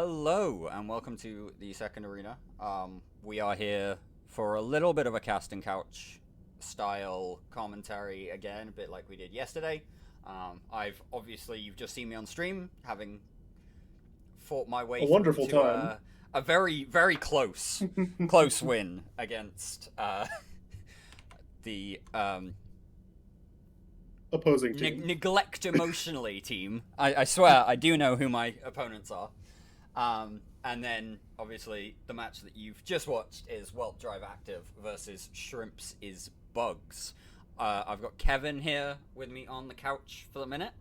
Hello and welcome to the second arena. We are here for a little bit of a casting couch style commentary again, a bit like we did yesterday. You've just seen me on stream, having fought my way A through wonderful to time. a very close win against the Opposing team. neglect emotionally team. I swear I do know who my opponents are. And then, obviously, the match that you've just watched is Whelp Drive Active versus Shrimps is Bugs. I've got Kevin here with me on the couch for the minute.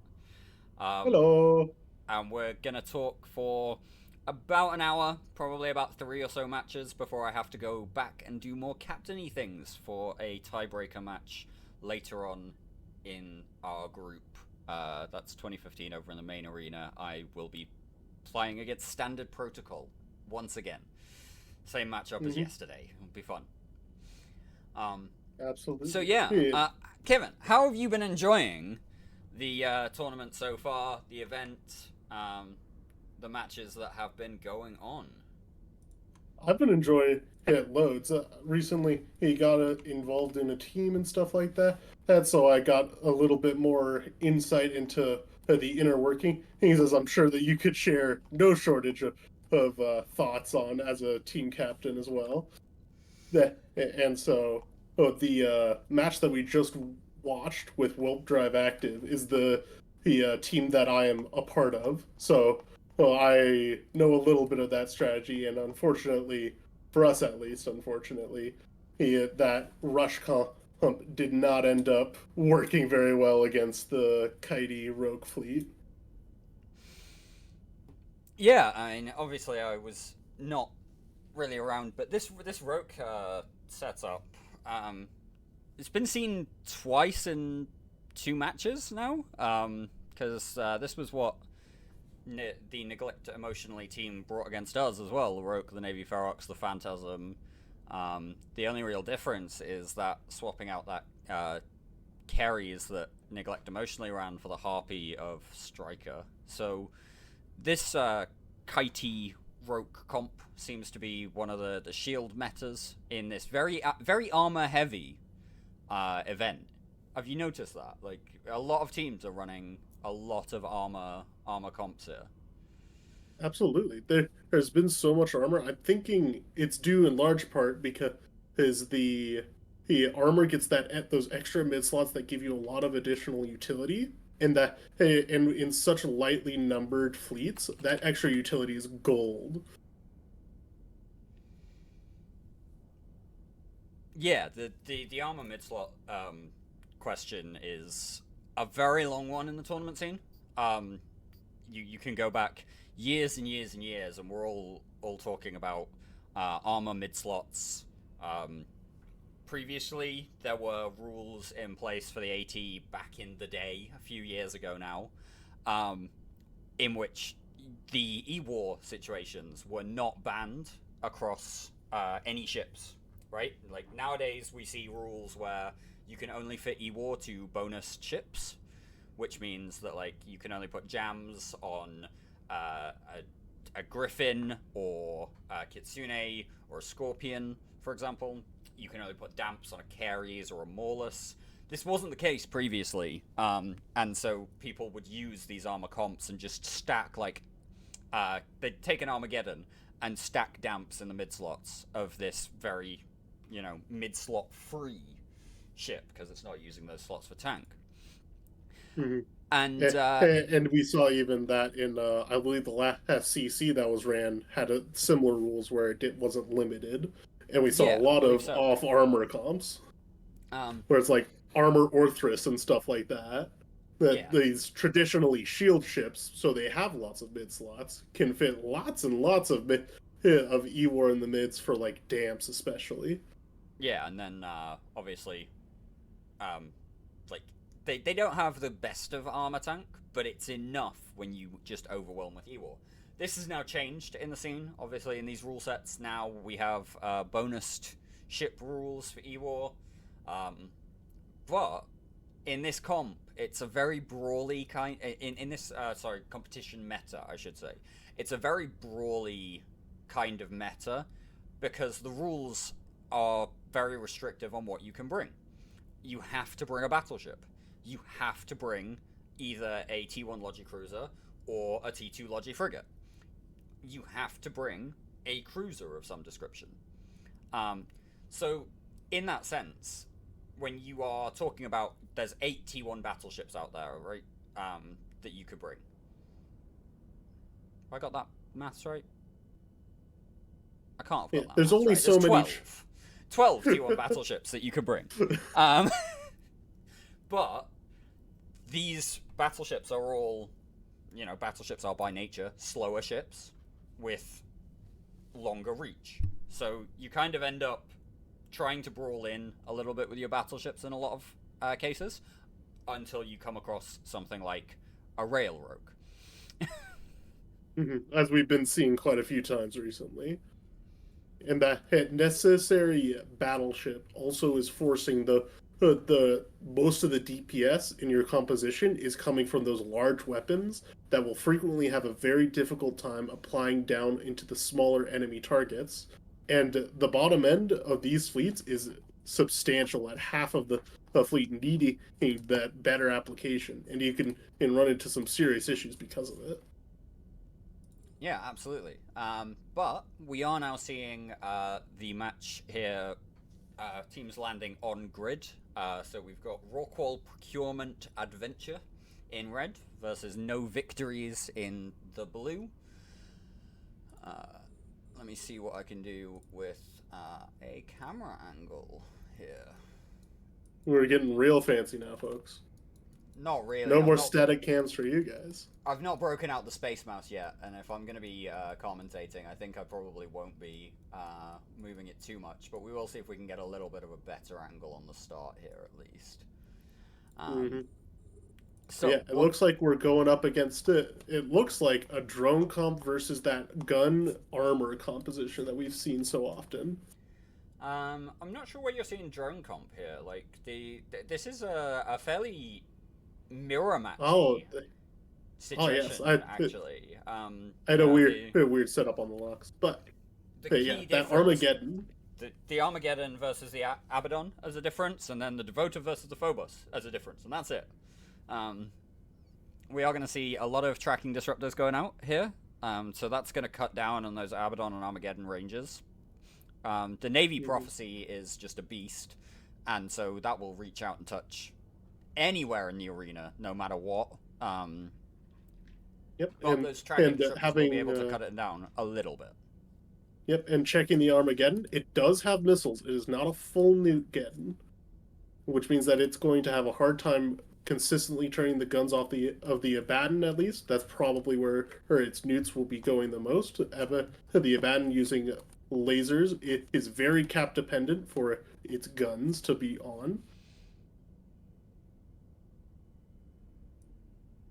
Um, Hello. and we're going to talk for about an hour, probably about three or so matches, before I have to go back and do more captainy things for a tiebreaker match later on in our group. That's 2015 over in the main arena. I will be playing against Standard Protocol once again. Same matchup as Hmm. yesterday. It'll be fun. Um, so Absolutely. yeah, Yeah. Kevin, how have you been enjoying the tournament so far? The event, the matches that have been going on. I've been enjoying it loads. Recently, he got involved in a team and stuff like that. And so I got a little bit more insight into the inner working. He says, I'm sure that you could share no shortage of thoughts on as a team captain as well. And so the match that we just watched with Whelp Drive Active is the team that I am a part of. So I know a little bit of that strategy, and unfortunately, for us at least, that rush comp did not end up working very well against the Kitey Rogue fleet. Yeah, I mean, obviously I was not really around, but this Roke setup, it's been seen twice in two matches now. Because this was what the Neglect Emotionally team brought against us as well. The Roke, the Navy Ferox, the Phantasm. The only real difference is that swapping out that carries that Neglect Emotionally ran for the Harpy of Striker. So this Kitey Roke comp seems to be one of the shield metas in this very armor heavy event. Have you noticed that? Like a lot of teams are running a lot of armor comps here. Absolutely. There's been so much armor. I'm thinking it's due in large part because the armor gets those extra mid slots that give you a lot of additional utility. And in such lightly numbered fleets, that extra utility is gold. Yeah, the armor mid slot question is a very long one in the tournament scene. Um, you can go back years and years and years, and we're all talking about armor mid slots. Um, Previously, there were rules in place for the AT back in the day, a few years ago now, um, in which the E-War situations were not banned across any ships, right? Like nowadays, we see rules where you can only fit E-War to bonus ships, which means that like you can only put jams on a griffin or a kitsune or a scorpion, for example. You can only put damps on a Caries or a Maulus. This wasn't the case previously, and so people would use these armor comps and just stack like they'd take an Armageddon and stack damps in the mid slots of this very, mid slot free ship because it's not using those slots for tank. Mhm. And And we saw even that in I believe the last CC that was ran had similar rules where wasn't limited, and we saw a yeah, I lot believe of so. off armor comps Um, where it's like armor Orthrus and stuff like that. That yeah, these traditionally shield ships, so they have lots of mid slots, can fit lots and lots of E-War in the mids for like damps especially. yeah, and then obviously, um, like they don't have the best of armor tank, but it's enough when you just overwhelm with Ewar. This has now changed in the scene. Obviously, in these rule sets now we have bonused ship rules for Ewar, um, but in this comp, it's a very brawly kind. In this competition meta, I should say, it's a very brawly kind of meta because the rules are very restrictive on what you can bring. You have to bring a battleship. You have to bring either a T1 Logi cruiser or a T2 Logi frigate. You have to bring a cruiser of some description. So, in that sense, when you are talking about, there's 8 T1 battleships out there, right? That you could bring. I got that maths right? I can't have got that there's maths only right. so There's many 12 T1 battleships that you could bring. Um, but these battleships are all, battleships are by nature slower ships with longer reach. So you kind of end up trying to brawl in a little bit with your battleships in a lot of cases until you come across something like a rail rogue. as we've been seeing quite a few times recently. And that necessary battleship also is forcing the most of the DPS in your composition is coming from those large weapons that will frequently have a very difficult time applying down into the smaller enemy targets. And the bottom end of these fleets is substantial at half of the fleet needing that better application, and you can run into some serious issues because of it. Yeah, absolutely. But we are now seeing the match here, teams landing on grid. So we've got Rockwall Procurement Adventure in red versus No Victories in the blue. Let me see what I can do with a camera angle here. We're getting real fancy now, folks. Not really. No more static cams for you guys. I've not broken out the Space Mouse yet, and if I'm going to be commentating, I think I probably won't be moving it too much, but we will see if we can get a little bit of a better angle on the start here, at least. So yeah, it looks like we're going up against it. It looks like a drone comp versus that gun armor composition that we've seen so often. I'm not sure what you're seeing drone comp here. Like this is a fairly mirror match. Situation, yes, actually. I had a weird setup on the locks, but yeah, that Armageddon. The Armageddon versus the Abaddon as a difference, and then the Devota versus the Phobos as a difference, and that's it. We are going to see a lot of tracking disruptors going out here, so that's going to cut down on those Abaddon and Armageddon ranges. The Navy Prophecy is just a beast, and so that will reach out and touch anywhere in the arena, no matter what. Yep, but those tracking disruptors will be able to cut it down a little bit. Yep, and checking the Armageddon, it does have missiles. It is not a full Nukegeddon, which means that it's going to have a hard time consistently turning the guns off of the Abaddon, at least. That's probably where its newts will be going the most. The Abaddon using lasers, it is very cap dependent for its guns to be on.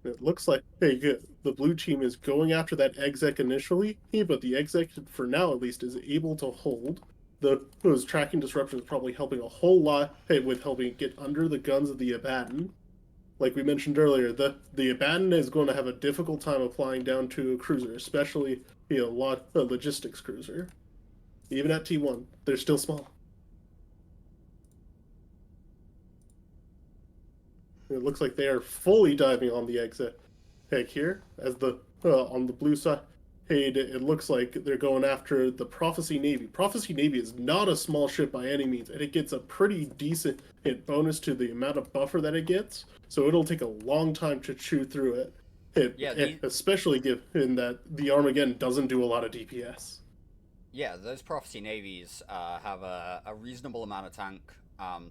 It looks like the blue team is going after that exec initially, but the exec, for now at least, is able to hold. Those tracking disruptions probably helping a whole lot with helping get under the guns of the Abaddon. Like we mentioned earlier, the Abaddon is going to have a difficult time applying down to a cruiser, especially a logistics cruiser. Even at T1, they're still small. It looks like they are fully diving on the exit here, as on the blue side. It looks like they're going after the Prophecy Navy. Prophecy Navy is not a small ship by any means, and it gets a pretty decent bonus to the amount of buffer that it gets, so it'll take a long time to chew through it. Especially given that the Armageddon doesn't do a lot of DPS. Yeah, those Prophecy Navies have a reasonable amount of tank.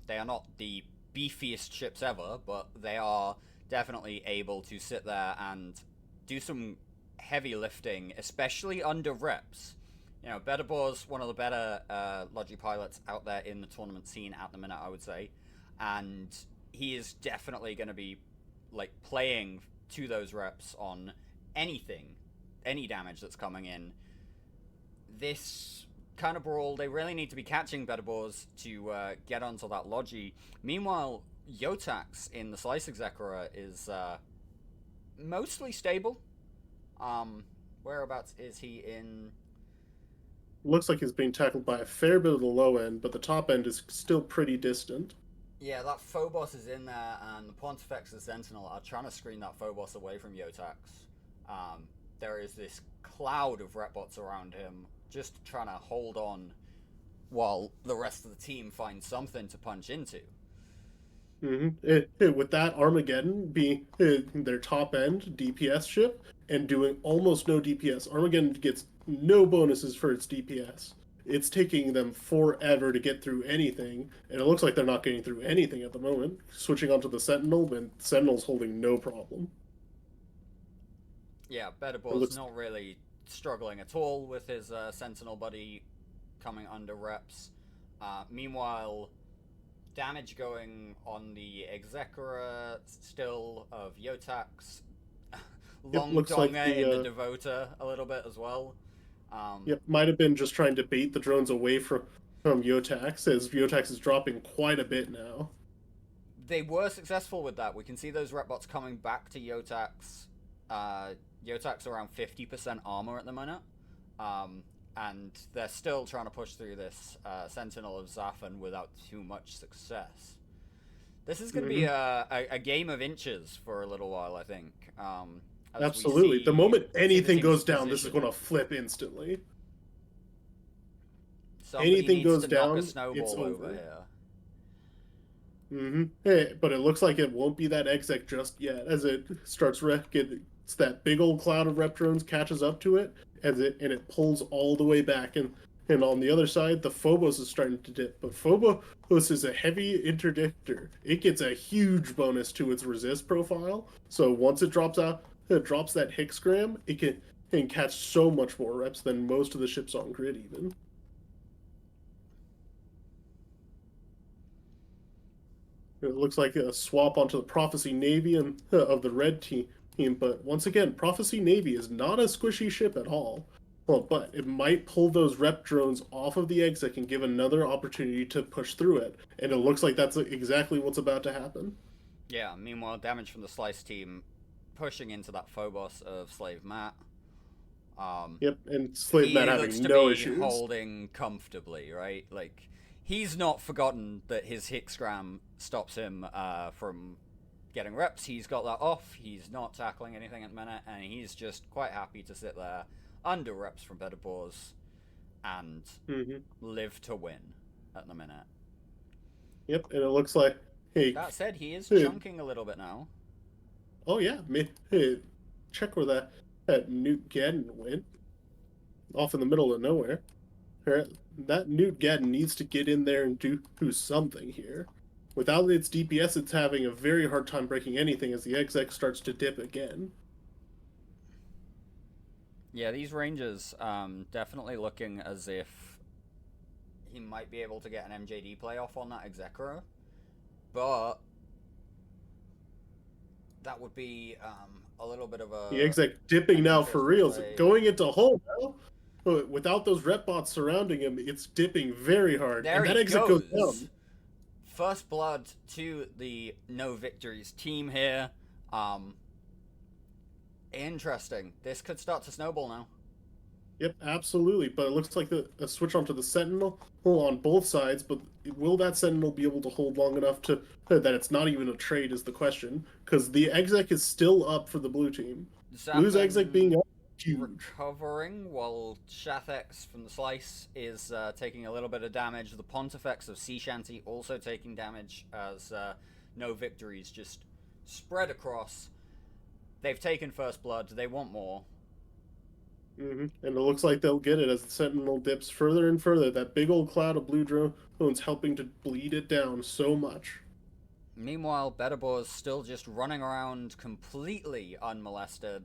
They are not the beefiest ships ever, but they are definitely able to sit there and do some heavy lifting, especially under reps. Bedabor's one of the better Logi pilots out there in the tournament scene at the minute, I would say, and he is definitely going to be playing to those reps on any damage that's coming in. This kind of brawl, they really need to be catching Bedabors to get onto that Logi. Meanwhile, Yotax in the Slice Execra is mostly stable. Whereabouts is he in? Looks like he's being tackled by a fair bit of the low end, but the top end is still pretty distant. Yeah, that Phobos is in there, and the Pontifex and Sentinel are trying to screen that Phobos away from Yotax. There is this cloud of Repbots around him, just trying to hold on while the rest of the team finds something to punch into. With that Armageddon being their top end DPS ship and doing almost no DPS, Armageddon gets no bonuses for its DPS. It's taking them forever to get through anything, and it looks like they're not getting through anything at the moment. Switching onto the Sentinel, and Sentinel's holding no problem. Yeah, Bedabor's not really struggling at all with his Sentinel buddy coming under reps. Meanwhile, damage going on the Execra still of Yotax. Long Donga like in the Devota a little bit as well. Yep, might have been just trying to bait the drones away from Yotax, as Yotax is dropping quite a bit now. They were successful with that. We can see those Repbots coming back to Yotax. Yotax around 50% armor at the minute. And they're still trying to push through this Sentinel of Zafan without too much success. This is going to be a game of inches for a little while, I think. Absolutely. The moment anything goes down, this is going to flip instantly. Somebody anything goes down, it's over here. Hey, but it looks like it won't be that exec just yet, as it starts it's that big old cloud of rep drones catches up to it, and it pulls all the way back, and on the other side, the Phobos is starting to dip. But Phobos is a heavy interdictor. It gets a huge bonus to its resist profile. So once it drops that Hexgram, it can catch so much more reps than most of the ships on grid even. It looks like a swap onto the Prophecy Navy and of the red team. But once again, Prophecy Navy is not a squishy ship at all. Well, but it might pull those rep drones off of the exec and give another opportunity to push through it. And it looks like that's exactly what's about to happen. Yeah, meanwhile, damage from the Slice team pushing into that Phobos of Slave Matt. Yep, and Slave Matt having no issues. Holding comfortably, right? Like, he's not forgotten that his Hexgram stops him from getting reps. He's got that off. He's not tackling anything at the minute, and he's just quite happy to sit there under reps from Bedabor's and live to win at the minute. Yep, and it looks like... Hey, that said, he is chunking a little bit now. Oh, yeah. Hey, check where that Newt Gadden went. Off in the middle of nowhere. That Newt Gadden needs to get in there and do something here. Without its DPS, it's having a very hard time breaking anything as the exec starts to dip again. Yeah, these Rangers definitely looking as if he might be able to get an MJD play off on that Execra, but that would be a little bit of a... The exec dipping now for reals, going into hole now. But without those rep bots surrounding him, it's dipping very hard. There and that exec goes down. First blood to the No Victories team here. Interesting. This could start to snowball now. Yep, absolutely. But it looks like a switch onto the Sentinel on both sides. But will that Sentinel be able to hold long enough to that it's not even a trade is the question? Because the exec is still up for the blue team. Blue's exec being up. Huge. Recovering while Shathex from the Slice is taking a little bit of damage. The Pontifex of Sea Shanty also taking damage as No Victories just spread across. They've taken first blood. They want more. And it looks like they'll get it as the Sentinel dips further and further. That big old cloud of blue drones helping to bleed it down so much. Meanwhile, Bedabor's still just running around completely unmolested.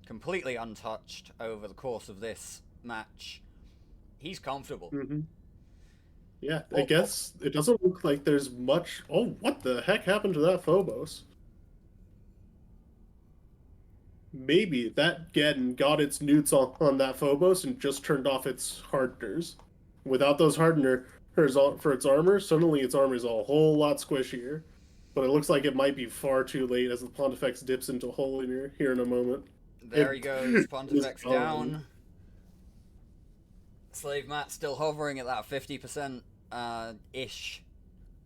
Completely untouched over the course of this match. He's comfortable. Yeah, I guess it doesn't look like there's much... Oh, what the heck happened to that Phobos? Maybe that Gadden got its newts on that Phobos and just turned off its hardeners. Without those hardeners for its armor, suddenly its armor is a whole lot squishier. But it looks like it might be far too late as the Pontifex dips into a hole in here in a moment. There he It goes. is Pontifex gone. down. Slave Matt still hovering at that 50% ish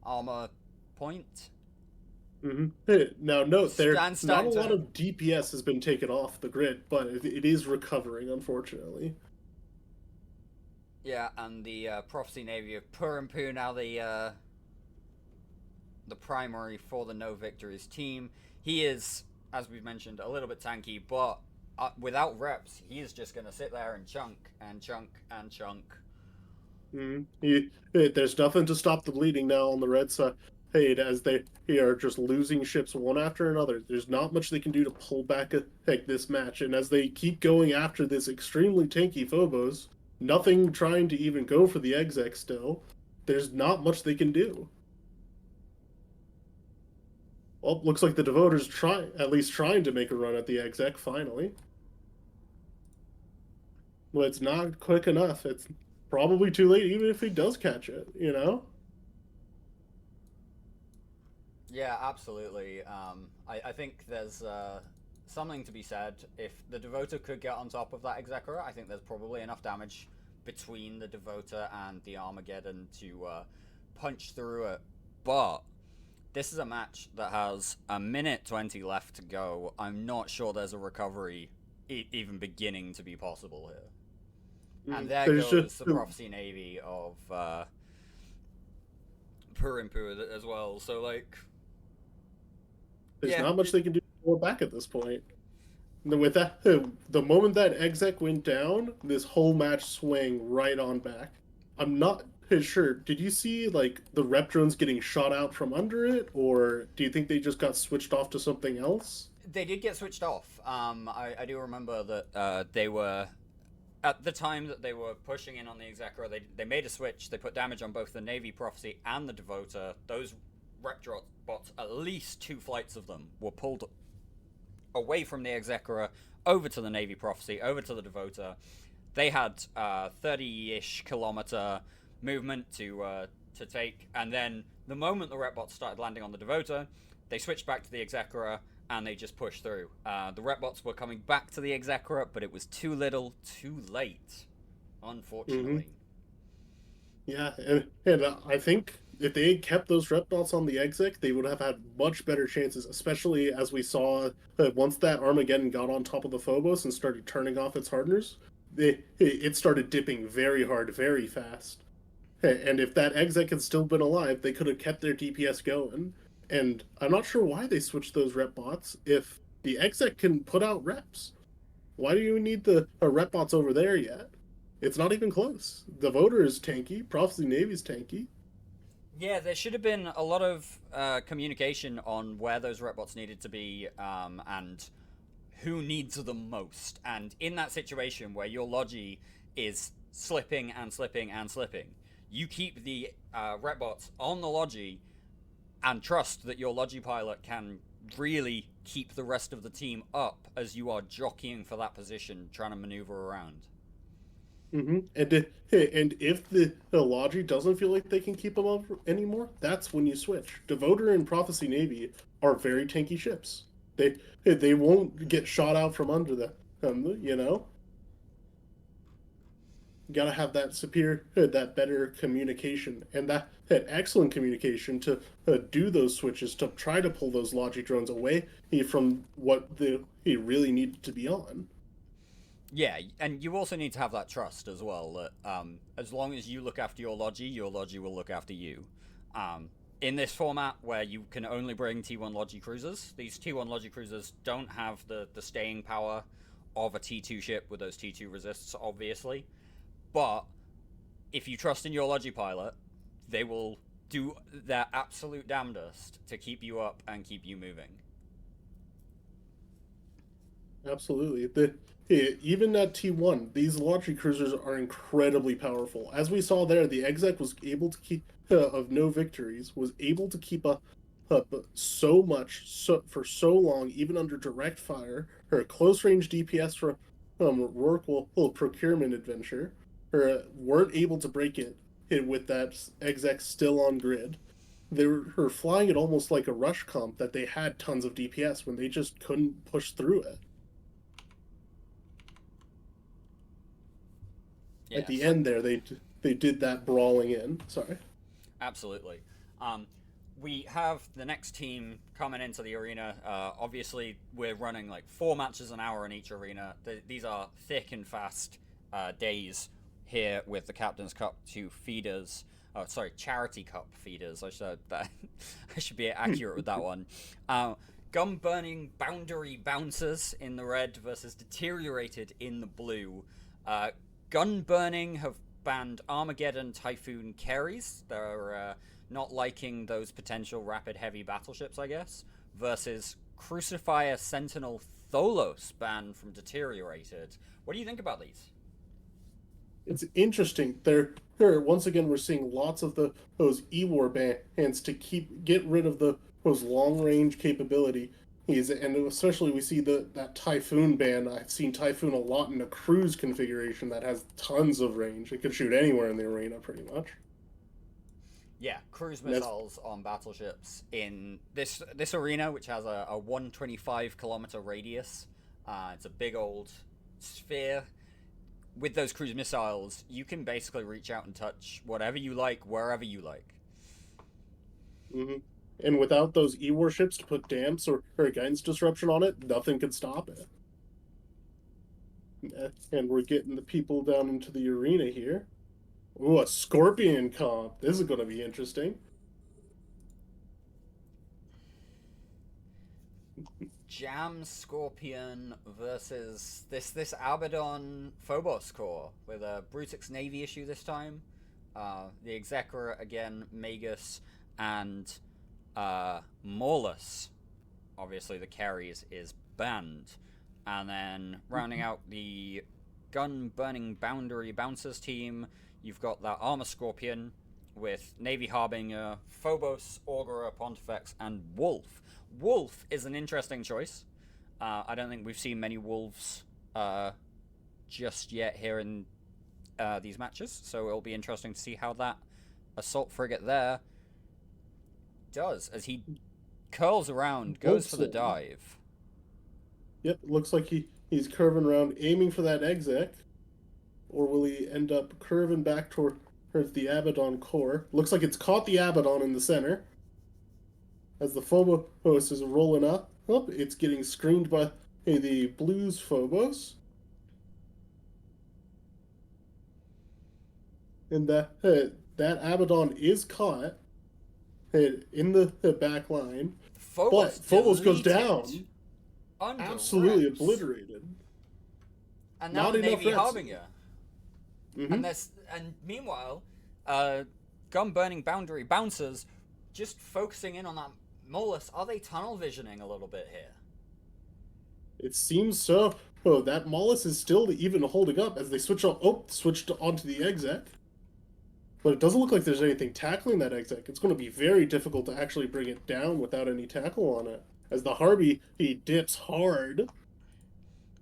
armor point. Now, note there, And not a starting lot to. of DPS has been taken off the grid, but it is recovering, unfortunately. Yeah, and the Prophecy Navy of Purimpu now the primary for the No Victories team. He is, as we've mentioned, a little bit tanky, but without reps, he is just going to sit there and chunk and chunk and chunk. There's nothing to stop the bleeding now on the red side. Hey, as they are just losing ships one after another. There's not much they can do to pull back this match. And as they keep going after this extremely tanky Phobos, nothing trying to even go for the exec still. There's not much they can do. Well, looks like the Devoter's at least trying to make a run at the exec finally. Well, it's not quick enough. It's probably too late, even if he does catch it, you know? Yeah, absolutely. I think there's something to be said. If the Devoter could get on top of that Executor, I think there's probably enough damage between the Devoter and the Armageddon to punch through it. But this is a match that has a minute 20 left to go. I'm not sure there's a recovery even beginning to be possible here. And there There's goes just the Prophecy Navy of Purimpu as well. So, like, there's yeah, not much they can do to pull it back at this point. And with that, the moment that exec went down, this whole match swang right on back. I'm not sure. Did you see like the rep drones getting shot out from under it, or do you think they just got switched off to something else? they did get switched off. I do remember that they were at the time that they were pushing in on the Executor. They made a switch. They put damage on both the Navy Prophecy and the Devoter. Those rep drop bots, at least 2 flights of them, were pulled away from the Executor over to the Navy Prophecy, over to the Devoter. They had 30-ish kilometer movement to take, and then the moment the rep bots started landing on the Devoter, they switched back to the Executor and they just pushed through. The rep bots were coming back to the Executor, but it was too little, too late, Mm-hmm. unfortunately. Yeah, and I think if they had kept those rep dots on the exec, they would have had much better chances, especially as we saw once that Armageddon got on top of the Phobos and started turning off its hardeners, it started dipping very hard, very fast. And if that exec had still been alive, they could have kept their DPS going. And I'm not sure why they switched those rep bots if the exec can put out reps. Why do you need the rep bots over there yet? It's not even close. The voter is tanky. Prophecy Navy's tanky. Yeah, there should have been a lot of communication on where those rep bots needed to be and who needs them most. And in that situation where your Logi is slipping and slipping and slipping, you keep the rep bots on the Logi and trust that your Logi pilot can really keep the rest of the team up as you are jockeying for that position, trying to maneuver around. And if the Logi doesn't feel like they can keep them up anymore, that's when you switch. Devoter and Prophecy Navy are very tanky ships. They won't get shot out from under them. You know, you gotta have that superior, that better communication, and that excellent communication to do those switches to try to pull those Logi drones away from what he really needed to be on. Yeah, and you also need to have that trust as well that as long as you look after your Logi will look after you. In this format where you can only bring T1 Logi cruisers, these T1 Logi cruisers don't have the staying power of a T2 ship with those T2 resists, obviously. But if you trust in your Logi pilot, they will do their absolute damnedest to keep you up and keep you moving. Absolutely. Even at T1, these launching cruisers are incredibly powerful. As we saw there, the exec was able to keep of no victories, was able to keep up so much for so long, even under direct fire. Her close range DPS from Rorqual procurement adventure, her weren't able to break it with that exec still on grid. They were flying it almost like a rush comp that they had tons of DPS when they just couldn't push through it. At Yeah, the so end there, they did that brawling in. Sorry. absolutely. Um, we have the next team coming into the arena. Obviously, we're running like 4 matches an hour in each arena. These are thick and fast days here with the Captain's Cup to feeders. Oh, sorry, Charity Cup feeders. I should that I should be accurate with that one. Gun burning boundary bouncers in the red versus deteriorated in the blue. Uh, Gun burning have banned Armageddon Typhoon carries. They're not liking those potential rapid heavy battleships, I guess. Versus Crucifier Sentinel Tholos banned from deteriorated. What do you think about these? It's interesting. There once again we're seeing lots of those E-War bands to get rid of those long range capability. And especially we see that Typhoon ban. I've seen Typhoon a lot in a cruise configuration that has tons of range. It can shoot anywhere in the arena pretty much. Yeah, cruise And that's missiles on battleships in this arena, which has a 125-kilometer radius. It's a big old sphere. With those cruise missiles, you can basically reach out and touch whatever you like, wherever you like. hmm And without those E-warships to put damps or guidance disruption on it, nothing can stop it. And we're getting the people down into the arena here. Ooh, a Scorpion comp. This is going to be interesting. Jam Scorpion versus this Abaddon Phobos core with a Brutix Navy issue this time. The Executor again, Magus, and Maulus. Obviously, the carries is banned. And then rounding out the gun burning boundary bouncers team, you've got that Armor Scorpion with Navy Harbinger, Phobos, Augura, Pontifex, and Wolf. Wolf is an interesting choice. I don't think we've seen many Wolves just yet here in these matches, so it'll be interesting to see how that assault frigate there does as he curls around, goes for the dive. Yep, looks like he's curving around, aiming for that exec. Or will he end up curving back towards the Abaddon core? Looks like it's caught the Abaddon in the center. As the Phobos is rolling up, it's getting screened by the Blues Phobos. And that Abaddon is caught in the back line. But Phobos goes down. Absolutely reps. Obliterated. And now Not enough Navy reps. Harbinger. Mm-hmm. And meanwhile, gun burning boundary bouncers just focusing in on that Molus. Are they tunnel visioning a little bit here? It seems so. Oh, that Molus is still even holding up as they switched onto the exec. But it doesn't look like there's anything tackling that exec. It's going to be very difficult to actually bring it down without any tackle on it. As the Harby, he dips hard.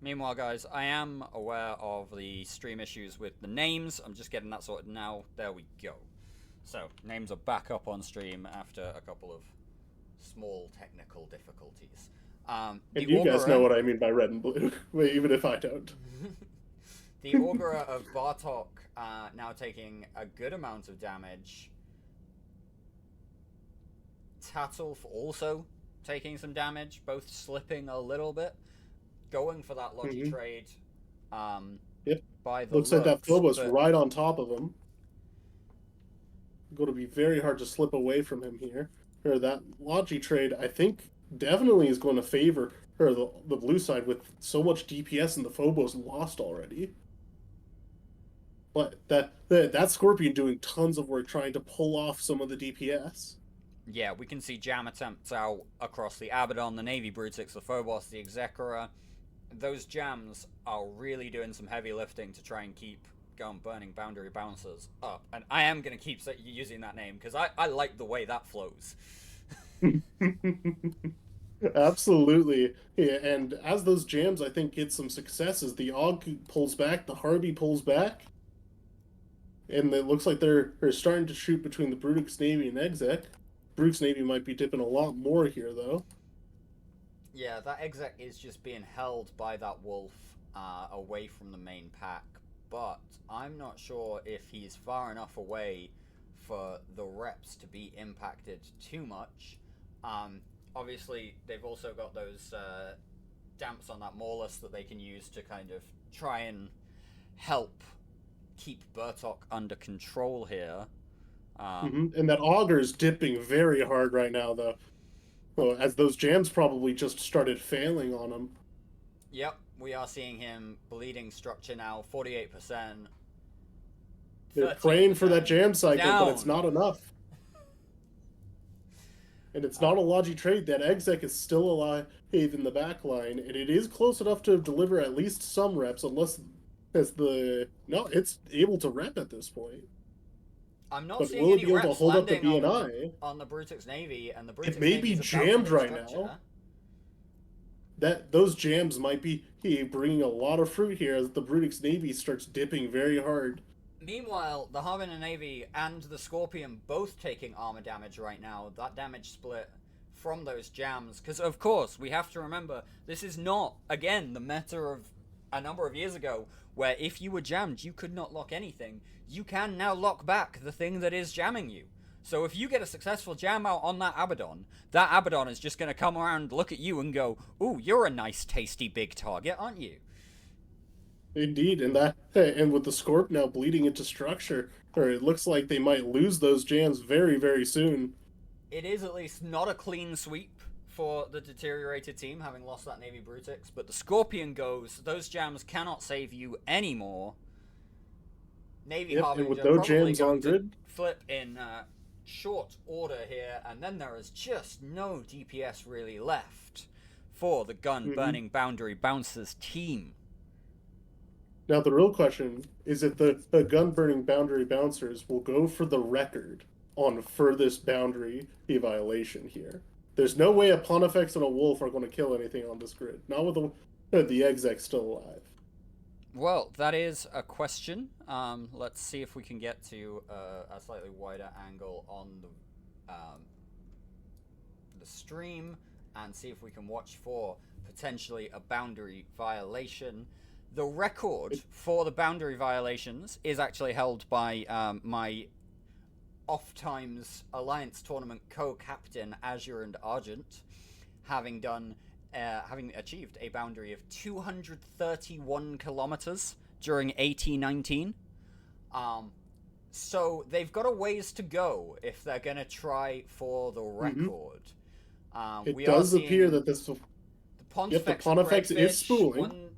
Meanwhile, guys, I am aware of the stream issues with the names. I'm just getting that sorted now. There we go. So, names are back up on stream after a couple of small technical difficulties. And you guys know what I mean by red and blue, even if I don't. The Augura of Bartok now taking a good amount of damage. Tatulf also taking some damage, both slipping a little bit. Going for that Logi trade. Yep. By the looks like that Phobos but... right on top of him. Going to be very hard to slip away from him here. Or that Logi trade, I think, definitely is going to favor the blue side with so much DPS and the Phobos lost already. But that Scorpion doing tons of work trying to pull off some of the DPS. Yeah, we can see jam attempts out across the Abaddon, the Navy Brutix, the Phobos, the Executor. Those jams are really doing some heavy lifting to try and keep gun burning boundary bouncers up. And I am going to keep using that name because I like the way that flows. Absolutely. Yeah, and as those jams, I think, get some successes, the AUG pulls back, the Harby pulls back. And it looks like they're starting to shoot between the Brutix Navy and Exec. Brutix Navy might be dipping a lot more here, though. Yeah, that Exec is just being held by that Wolf away from the main pack. but I'm not sure if he's far enough away for the reps to be impacted too much. Obviously, they've also got those damps on that Maulus that they can use to kind of try and help keep Burtok under control here. And that Augur's dipping very hard right now, though. Well, as those jams probably just started failing on him. Yep, we are seeing him bleeding structure now, 48%. They're praying for that jam cycle, down. but it's not enough. And it's not a Logi trade. That exec is still alive in the back line, and it is close enough to deliver at least some reps, unless as the no, it's able to rep at this point. I'm not but seeing will any it be able to reps hold up the landing BNI? on the Brutix Navy, and the Brutix It may Navy be is about to jammed hit right structure. now. That those jams might be bringing a lot of fruit here as the Brutix Navy starts dipping very hard. Meanwhile, the Harbinger Navy and the Scorpion both taking armor damage right now. That damage split from those jams. Because, of course, we have to remember, this is not, again, the meta of a number of years ago, where if you were jammed, you could not lock anything. You can now lock back the thing that is jamming you. So if you get a successful jam out on that Abaddon is just going to come around, look at you, and go, "Ooh, you're a nice, tasty, big target, aren't you?" Indeed, and with the Scorp now bleeding into structure, or it looks like they might lose those jams very, very soon. It is at least not a clean sweep for the deteriorated team, having lost that Navy Brutix, but the Scorpion goes, those jams cannot save you anymore. Navy Harbinger and with no probably jams on grid, flip in short order here, and then there is just no DPS really left for the gun-burning boundary bouncers team. Now the real question is if the gun-burning boundary bouncers will go for the record on furthest boundary violation here. There's no way a Pontifex and a Wolf are going to kill anything on this grid. Not with the exec still alive. Well, that is a question. Let's see if we can get to a slightly wider angle on the stream and see if we can watch for potentially a boundary violation. The record for the boundary violations is actually held by my oft-times Alliance Tournament co-captain Azure and Argent, having achieved a boundary of 231 kilometers during AT19. So they've got a ways to go if they're going to try for the record. It does appear that the Pontifex is spooling.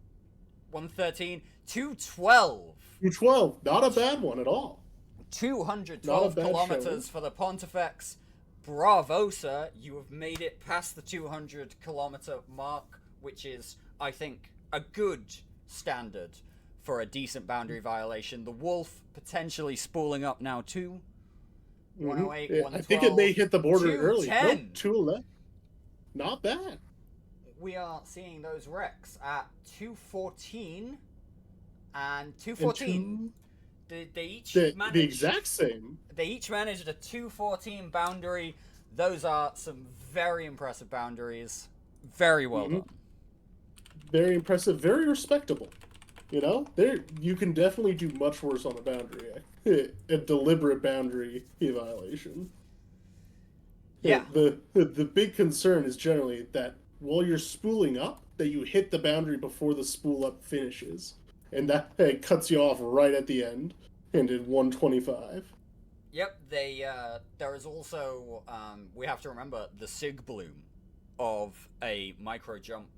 113, 212. 212, not a bad one at all. 212 kilometers for the Pontifex. Bravo, sir. You have made it past the 200 kilometer mark, which is, I think, a good standard for a decent boundary violation. The Wolf potentially spooling up now too. 108, 112. I think it may hit the border early. 210. 211. Not bad. We are seeing those wrecks at 214 and 214. They each managed the exact same. They each managed a 214 boundary. Those are some very impressive boundaries. Very well done. Very impressive. Very respectable. You know, you can definitely do much worse on a boundary. A deliberate boundary violation. Yeah. The big concern is generally that while you're spooling up, that you hit the boundary before the spool up finishes. And that cuts you off right at the end, and in 125. Yep, there is also, we have to remember, the SIG bloom of a micro jump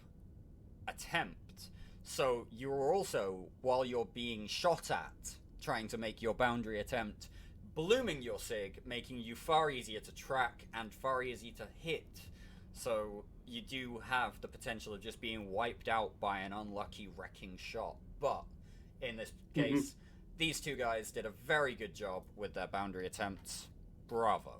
attempt. So you're also, while you're being shot at, trying to make your boundary attempt, blooming your SIG, making you far easier to track and far easier to hit. So you do have the potential of just being wiped out by an unlucky wrecking shot. But in this case, these two guys did a very good job with their boundary attempts. Bravo.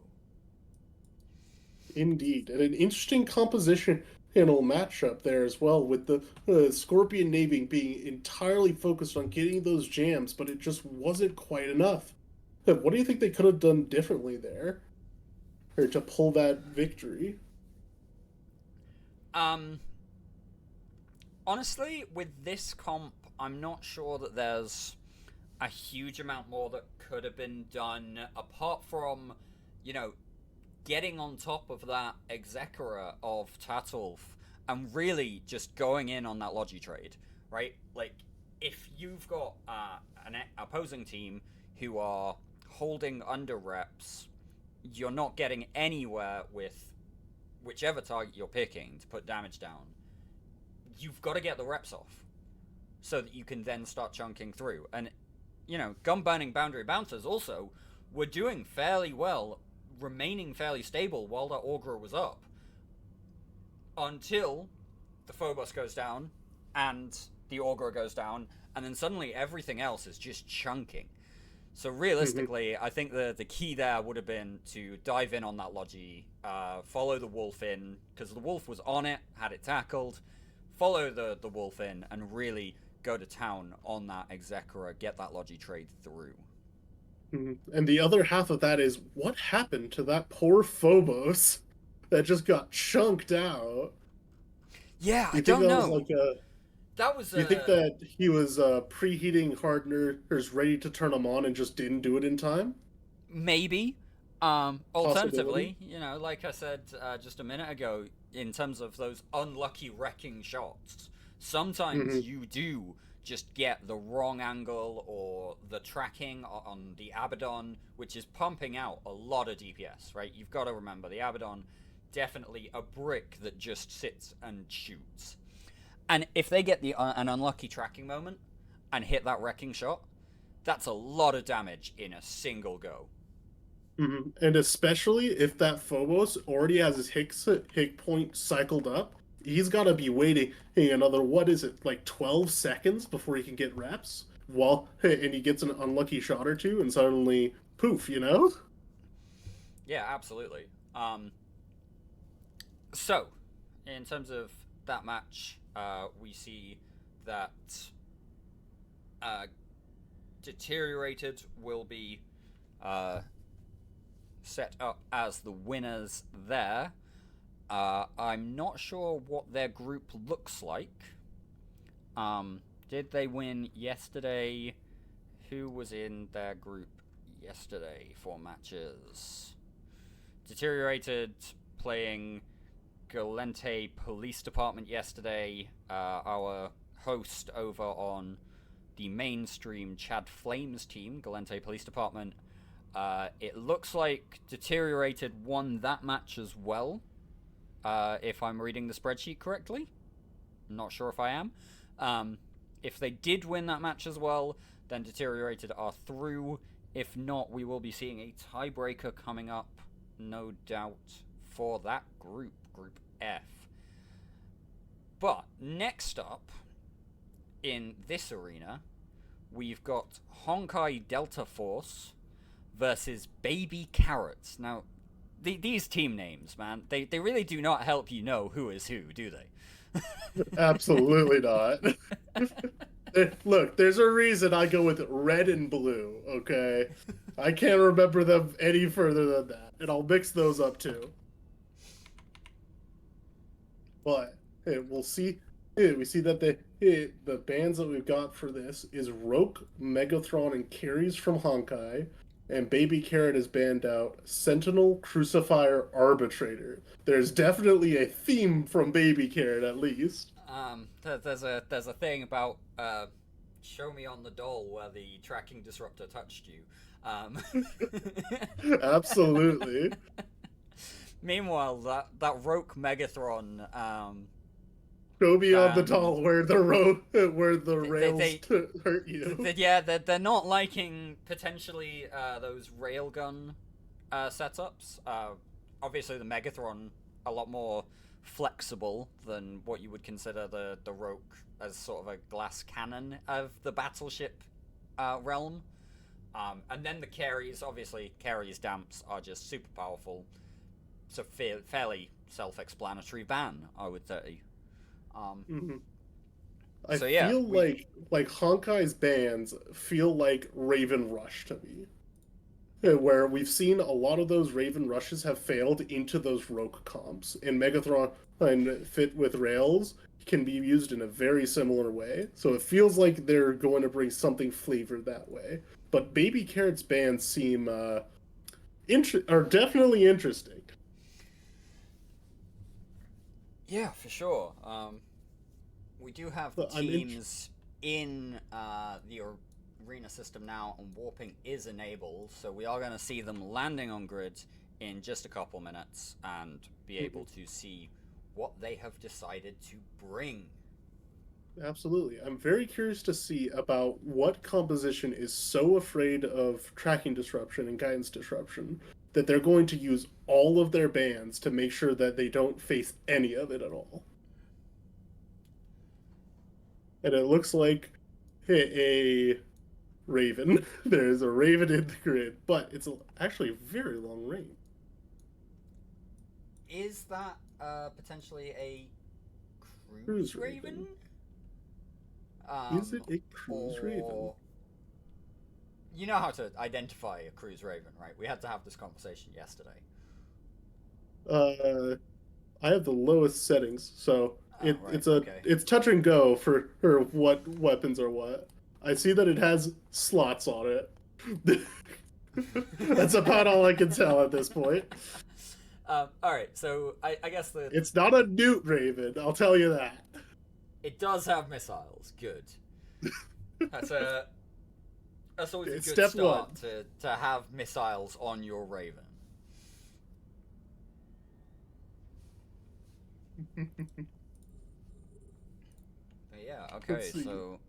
Indeed. And an interesting compositional matchup there as well, with the Scorpion Navy being entirely focused on getting those jams, but it just wasn't quite enough. What do you think they could have done differently there? Or to pull that victory? Honestly, with this comp, I'm not sure that there's a huge amount more that could have been done apart from, you know, getting on top of that Exekera of Tatulf and really just going in on that Logi trade, right? Like, if you've got an opposing team who are holding under reps, you're not getting anywhere with whichever target you're picking to put damage down. You've got to get the reps off so that you can then start chunking through. And, you know, gun burning boundary bouncers also were doing fairly well, remaining fairly stable while that Augur was up. Until the Phobos goes down and the Augur goes down, and then suddenly everything else is just chunking. So realistically, I think the key there would have been to dive in on that Logi, follow the Wolf in, because the Wolf was on it, had it tackled, follow the Wolf in, and really go to town on that Exekera, get that Logi trade through. And the other half of that is, what happened to that poor Phobos that just got chunked out? Yeah, You I think don't that know. was like a? That was You think that he was preheating hardeners ready to turn them on and just didn't do it in time? maybe. Possibility. Alternatively, you know, like I said just a minute ago, in terms of those unlucky wrecking shots, sometimes Mhm. you do just get the wrong angle or the tracking on the Abaddon, which is pumping out a lot of DPS, right? You've got to remember the Abaddon, definitely a brick that just sits and shoots. And if they get an unlucky tracking moment and hit that wrecking shot, that's a lot of damage in a single go. And especially if that Phobos already has his hit point cycled up, he's got to be waiting another, what is it, like 12 seconds before he can get reps? And he gets an unlucky shot or two, and suddenly, poof, you know? Yeah, absolutely. So, in terms of that match, we see that uh, Deteriorated will be set up as the winners there. I'm not sure what their group looks like. Did they win yesterday? Who was in their group yesterday for matches? Deteriorated playing Galente Police Department yesterday. Our host over on the mainstream Chad Flames team, Galente Police Department. It looks like Deteriorated won that match as well, if I'm reading the spreadsheet correctly. I'm not sure if I am. If they did win that match as well, then Deteriorated are through. If not, we will be seeing a tiebreaker coming up, no doubt, for that group, Group F. But next up in this arena, we've got Honkai Delta Force versus Baby Carrots. Now, these team names, man, they really do not help you know who is who, do they? Absolutely not. Look, there's a reason I go with red and blue, okay? I can't remember them any further than that, and I'll mix those up too. But hey, we'll see. Hey, we see that the bands that we've got for this is Roke, Megathron, and Carries from Honkai, and Baby Carrot is banned out Sentinel, Crucifier, Arbitrator. There's definitely a theme from Baby Carrot at least. There's a thing about show me on the doll where the tracking disruptor touched you. Absolutely. Meanwhile, that Roke Megathron. Go beyond the doll where the rails hurt you. They're not liking potentially those railgun setups. Obviously, the Megathron a lot more flexible than what you would consider the Roke as sort of a glass cannon of the battleship realm. And then the carries, obviously, carries damps are just super powerful. It's a fairly self-explanatory ban, I would say. I feel like Honkai's bands feel like Raven Rush to me. where we've seen a lot of those Raven rushes have failed into those Rogue comps, and Megathron and Fit with Rails can be used in a very similar way. So it feels like they're going to bring something flavored that way. But Baby Carrot's bands seem are definitely interesting. Yeah, for sure. We do have But teams in the arena system now, and warping is enabled, so we are going to see them landing on grids in just a couple minutes and be able to see what they have decided to bring. Absolutely. I'm very curious to see about what composition is so afraid of tracking disruption and guidance disruption that they're going to use all of their bands to make sure that they don't face any of it at all. And it looks like a Raven. There's a Raven in the grid, but it's actually a very long range. Is that potentially a Cruise Raven? Is it a Cruise Raven? You know how to identify a Cruise Raven, right? We had to have this conversation yesterday. I have the lowest settings, so Okay. it's touch and go for what weapons are what. I see that it has slots on it. That's about all I can tell at this point. All right, so I guess it's not a Newt Raven, I'll tell you that. It does have missiles. Good. That's always a good step start one. to have missiles on your Raven. But yeah, okay, so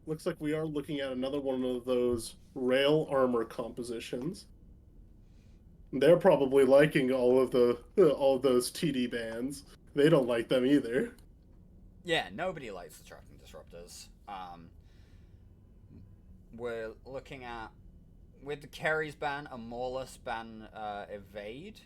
looks like we are looking at another one of those rail armor compositions. They're probably liking all of those TD bands. They don't like them either. Yeah, nobody likes the tracking disruptors. We're looking at, with the Keres ban, a Morlus ban evade,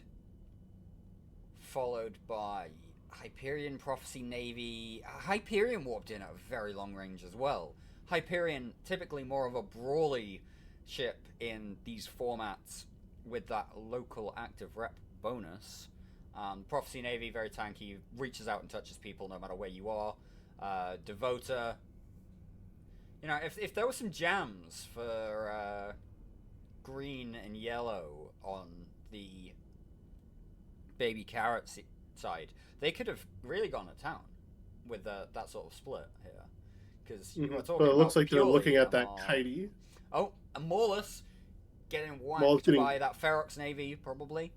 followed by Hyperion Prophecy Navy. Hyperion warped in at a very long range as well. Hyperion, typically more of a brawly ship in these formats with that local active rep bonus. Prophecy Navy, very tanky, reaches out and touches people no matter where you are. Devota, you know, if there were some jams for green and yellow on the Baby Carrot side, they could have really gone to town with that sort of split here. Because you were talking but it looks about like they're looking at that Kitey. Oh, and Morlus getting whacked by that Ferox Navy, probably.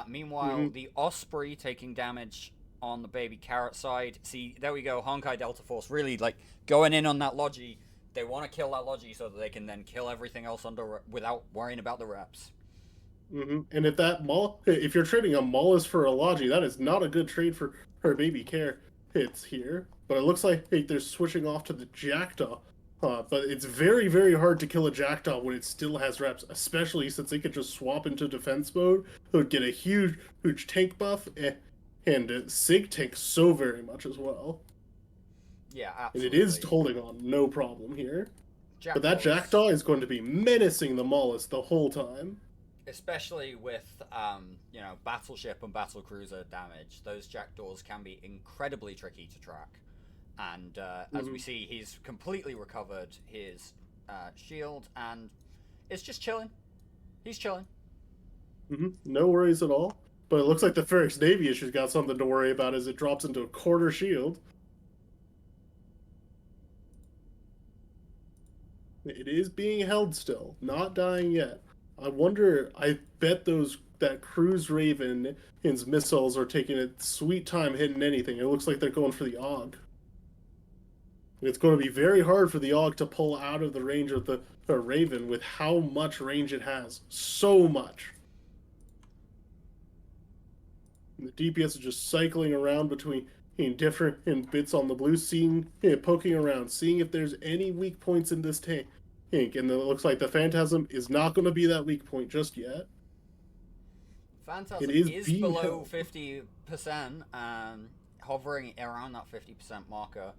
Meanwhile, the Osprey taking damage on the Baby Carrot side. See, there we go. Honkai Delta Force really like going in on that Logi. They want to kill that Logi so that they can then kill everything else without worrying about the reps. And if you're trading a Mollis for a Logi, that is not a good trade for her Baby Carrots here. But it looks like they're switching off to the Jackdaw. But it's very, very hard to kill a Jackdaw when it still has reps, especially since they could just swap into defense mode. It would get a huge, huge tank buff, and Sig tanks so very much as well. Yeah, absolutely. And it is holding on, no problem here. But that Jackdaw is going to be menacing the Mollis the whole time. Especially with, battleship and battlecruiser damage. Those Jackdaws can be incredibly tricky to track. And as we see, he's completely recovered his shield, and it's just chilling. He's chilling. No worries at all. But it looks like the Ferox Navy issue's got something to worry about as it drops into a quarter shield. It is being held still, not dying yet. I bet that Cruise Raven's missiles are taking a sweet time hitting anything. It looks like they're going for the AUG. It's going to be very hard for the AUG to pull out of the range of the Raven with how much range it has. So much. And the DPS is just cycling around between different bits on the blue, poking around, seeing if there's any weak points in this tank. And it looks like the Phantasm is not going to be that weak point just yet. Phantasm is below 50%, hovering around that 50% marker.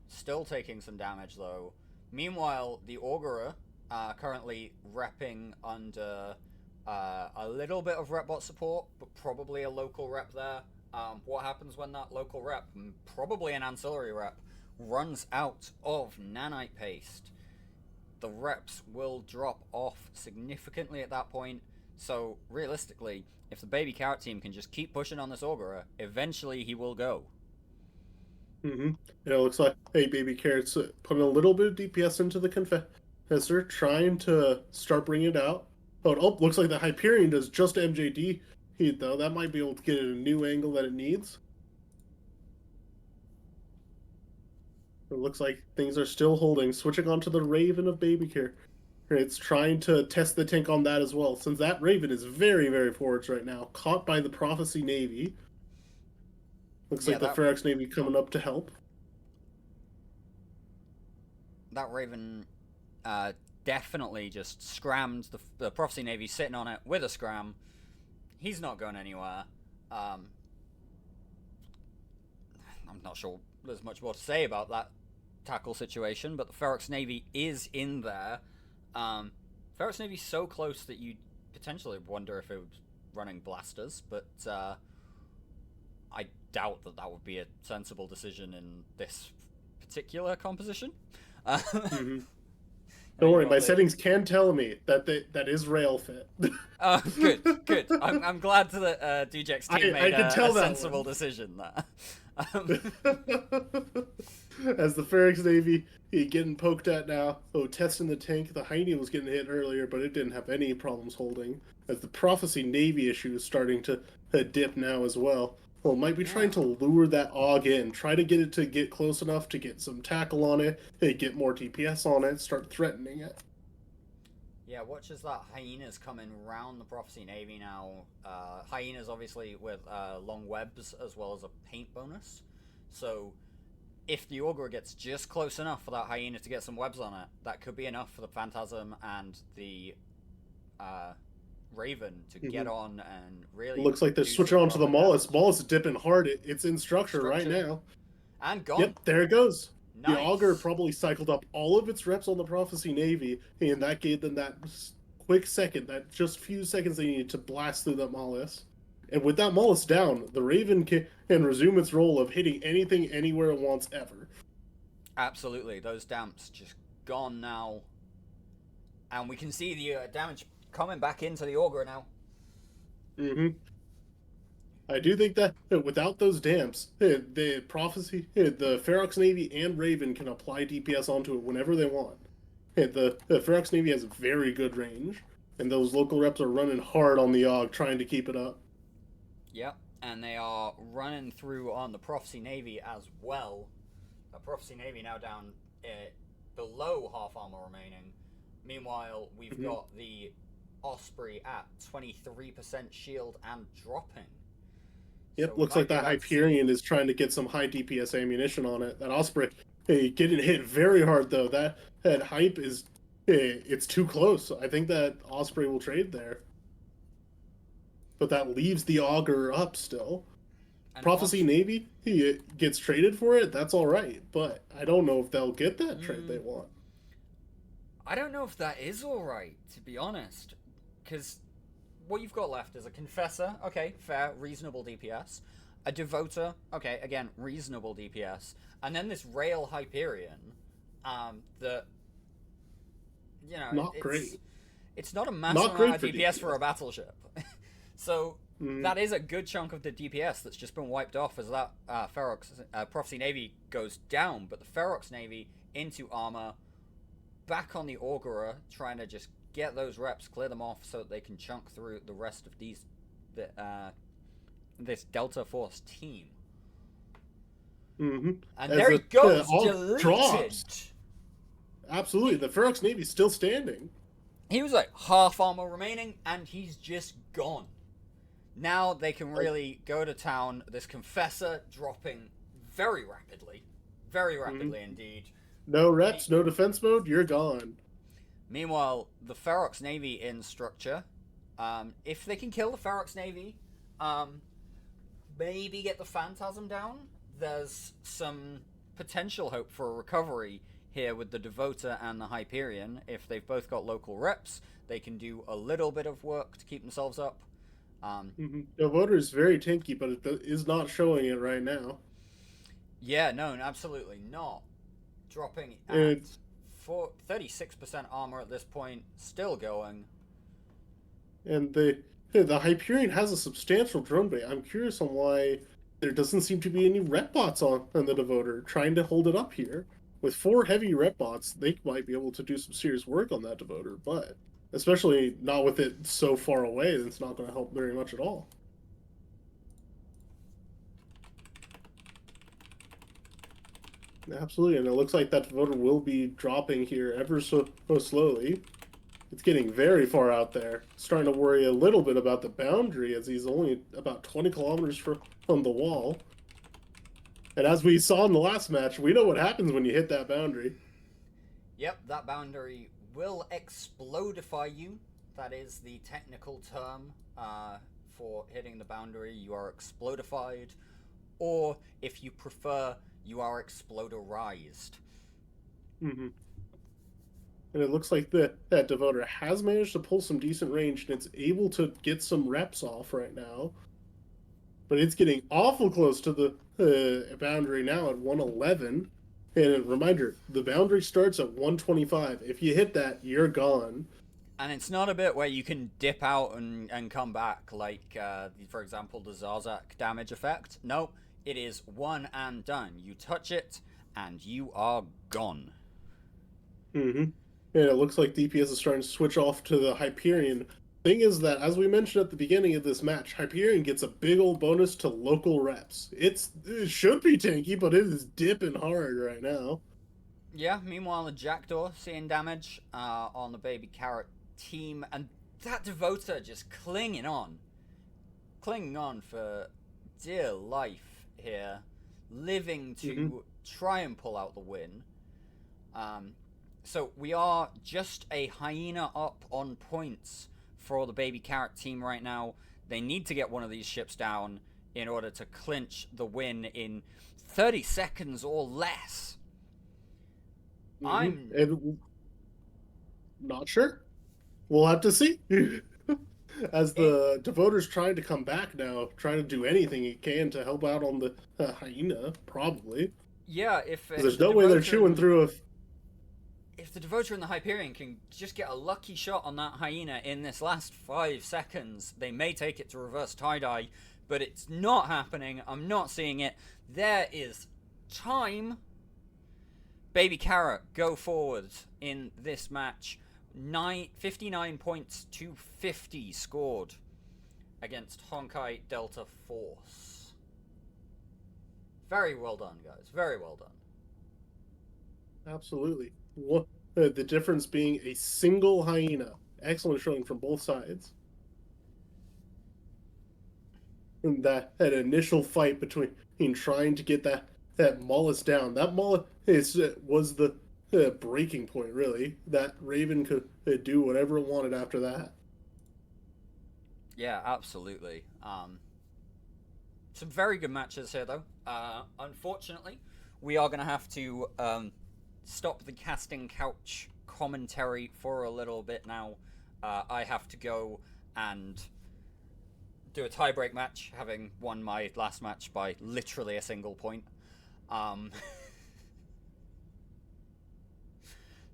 Still taking some damage, though. Meanwhile, the Augurer currently repping under a little bit of rep bot support, but probably a local rep there. What happens when that local rep, probably an ancillary rep, runs out of nanite paste? The reps will drop off significantly at that point. So realistically, if the baby carrot team can just keep pushing on this Augurer, eventually he will go. Mm-hmm. It looks like, hey, baby carrots putting a little bit of DPS into the confessor, trying to start bringing it out. Oh, looks like the Hyperion does just MJD heat, though. That might be able to get it a new angle that it needs. It looks like things are still holding. Switching on to the Raven of Baby Care. It's trying to test the tank on that as well, since that Raven is very, very forwards right now. Caught by the Prophecy Navy. Looks like the Ferox Navy coming up to help. That Raven definitely just scrammed. The Prophecy Navy sitting on it with a scram. He's not going anywhere. I'm not sure there's much more to say about that tackle situation, but the Ferox Navy is in there. Ferox Navy's so close that you potentially wonder if it was running blasters, but I doubt that would be a sensible decision in this particular composition. Mm-hmm. Don't worry, my settings can tell me that is rail fit. Oh, good. I'm glad that Dujek's team made a sensible decision there. As the Ferox Navy getting poked at now. Oh, testing the tank. The Heine was getting hit earlier, but it didn't have any problems holding. As the Prophecy Navy issue is starting to dip now as well. Well, might be trying to lure that AUG in. Try to get it to get close enough to get some tackle on it, get more DPS on it, start threatening it. Yeah, watch as that Hyena's coming round the Prophecy Navy now. Hyena's obviously with long webs as well as a paint bonus. So if the Augurer gets just close enough for that Hyena to get some webs on it, that could be enough for the Phantasm and the Raven to get on and really... Looks like they're switching on to the Mollusk. Mollusk is dipping hard. It's in structure right now. And gone. Yep, there it goes. Nice. The Augurer probably cycled up all of its reps on the Prophecy Navy, and that gave them that quick second, that just few seconds they needed to blast through that Mollusk. And with that Mollusk down, the Raven can resume its role of hitting anything, anywhere it wants, ever. Absolutely. Those damps just gone now. And we can see the damage coming back into the Augurer now. Mm-hmm. I do think that without those damps, the Prophecy, the Ferox Navy and Raven can apply DPS onto it whenever they want. The Ferox Navy has very good range, and those local reps are running hard on the AUG, trying to keep it up. Yep, and they are running through on the Prophecy Navy as well. The Prophecy Navy now down below half armor remaining. Meanwhile, we've got the Osprey at 23% shield and dropping. Yep, so looks like that Hyperion is trying to get some high DPS ammunition on it. That Osprey, getting hit very hard though. That Hype is, it's too close. I think that Osprey will trade there. But that leaves the Augurer up still. And Prophecy Navy, he gets traded for it, that's alright. But I don't know if they'll get that trade they want. I don't know if that is alright, to be honest. Because what you've got left is a Confessor, okay, fair, reasonable DPS. A Devoter, okay, again, reasonable DPS. And then this Rail Hyperion, that, you know... Not great. It's not a massive amount of DPS for a battleship. So, that is a good chunk of the DPS that's just been wiped off as that Prophecy Navy goes down. But the Ferox Navy into armor, back on the Augurer, trying to just get those reps, clear them off so that they can chunk through the rest of this Delta Force team. Mm-hmm. And there he goes, deleted. Drops. Absolutely, the Ferox Navy's still standing. He was like half armor remaining, and he's just gone. Now they can really go to town. This Confessor dropping very rapidly indeed. No reps, no defense mode, you're gone. Meanwhile, the Ferox Navy in structure. If they can kill the Ferox Navy, maybe get the Phantasm down, there's some potential hope for a recovery here with the Devota and the Hyperion. If they've both got local reps, they can do a little bit of work to keep themselves up. The voter is very tanky, but it is not showing it right now. Yeah, no, absolutely not. Dropping at It's 36% armor at this point, still going. and the Hyperion has a substantial drone bay. I'm curious on why there doesn't seem to be any rep bots on the Devoter trying to hold it up here. With 4 heavy rep bots, they might be able to do some serious work on that Devoter, but especially not with it so far away, it's not going to help very much at all. Absolutely, and it looks like that Devoter will be dropping here ever so slowly. It's getting very far out there. Starting to worry a little bit about the boundary as he's only about 20 kilometers from the wall. And as we saw in the last match, we know what happens when you hit that boundary. Yep, that boundary will explodify you. That is the technical term for hitting the boundary. You are explodified, or if you prefer, you are exploderized. Mm-hmm. And it looks like that Devoter has managed to pull some decent range, and it's able to get some reps off right now. But it's getting awful close to the boundary now at 111. And a reminder, the boundary starts at 125. If you hit that, you're gone. And it's not a bit where you can dip out and come back, like, for example, the Zarzak damage effect. No, it is one and done. You touch it, and you are gone. Mm-hmm. And it looks like DPS is starting to switch off to the Hyperion. Thing is that, as we mentioned at the beginning of this match, Hyperion gets a big old bonus to local reps. It should be tanky, but it is dipping hard right now. Yeah, meanwhile, the Jackdaw seeing damage on the Baby Carrot team, and that Devota just clinging on for dear life here, living to try and pull out the win. So we are just a hyena up on points for the Baby Carrot team right now. They need to get one of these ships down in order to clinch the win in 30 seconds or less. I'm not sure. We'll have to see. As the Devoter's trying to come back now, trying to do anything he can to help out on the hyena, probably. Yeah, if there's no way they're chewing through a. If the Devoter and the Hyperion can just get a lucky shot on that hyena in this last 5 seconds, they may take it to reverse tie-dye, but it's not happening. I'm not seeing it. There is time. Baby Carrot go forward in this match. 59 points to 50 scored against Honkai Delta Force. Very well done, guys. Very well done. Absolutely. What the difference being a single hyena. Excellent showing from both sides. And that initial fight between trying to get that Mullis down. That Mullis was the breaking point, really. That Raven could do whatever it wanted after that. Yeah, absolutely. Some very good matches here, though. Unfortunately, we are going to have to stop the casting couch commentary for a little bit now. I have to go and do a tiebreak match, having won my last match by literally a single point.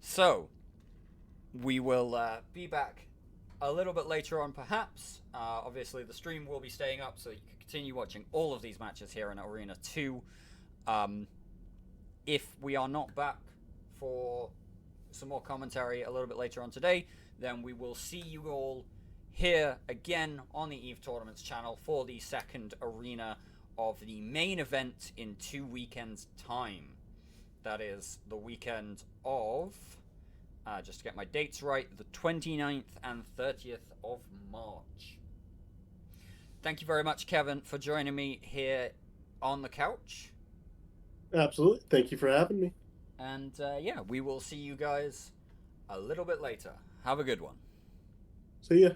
So, we will be back a little bit later on, perhaps. Obviously, the stream will be staying up, so you can continue watching all of these matches here in Arena 2. If we are not back for some more commentary a little bit later on today, then we will see you all here again on the EVE Tournaments channel for the second arena of the main event in 2 weekends' time. That is the weekend of, just to get my dates right, the 29th and 30th of March. Thank you very much, Kevin, for joining me here on the couch. Absolutely. Thank you for having me. And yeah, we will see you guys a little bit later. Have a good one. See ya.